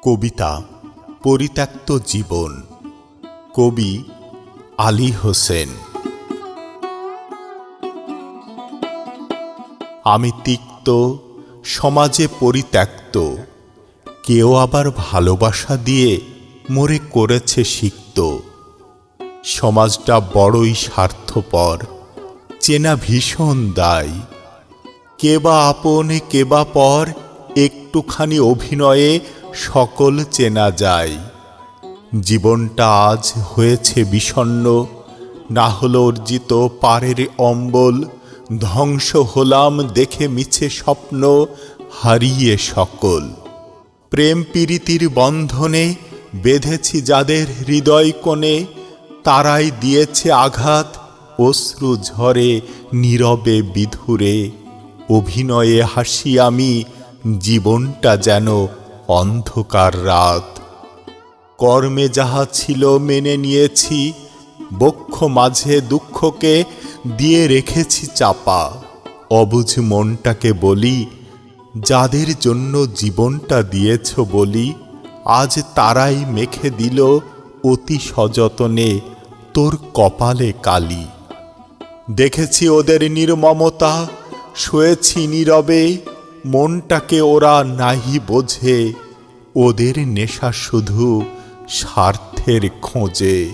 কবিতা পরিত্যক্ত জীবন। কবি আলী হোসেন। আমি তিক্ত, সমাজে পরিত্যক্ত, কেউ আবার ভালোবাসা দিয়ে মোরে করেছে সিক্ত। সমাজটা বড়ই স্বার্থপর, চেনা ভীষণ দায়। কে বা আপন কে বা পর, একটুখানি অভিনয়ে সকল চেনা যায়। জীবনটা আজ হয়েছে বিষণ্ণ, না হল অর্জিত পারের অম্বল। ধ্বংস হলাম দেখে মিছে স্বপ্ন, হারিয়ে সকল। প্রেম প্রীতির বন্ধনে বেঁধেছি যাদের হৃদয় কোণে, তারাই দিয়েছে আঘাত, অশ্রু ঝরে নীরবে বিধুরে। অভিনয়ে হাসি আমি, জীবনটা যেন অন্ধকার রাত। কর্মে যাহা ছিল মেনে নিয়েছি, বক্ষ মাঝে দুঃখকে দিয়ে রেখেছি চাপা। অবুঝ মনটাকে বলি, যাদের জন্য জীবনটা দিয়েছ বলি, আজ তারাই মেখে দিল অতি সযতনে তোর কপালে কালি। দেখেছি ওদের নির্মমতা, শুয়েছি নীরবে, মনটাকে ওরা নাহি বোঝে। ওদের নেশা শুধু স্বার্থের খোঁজে।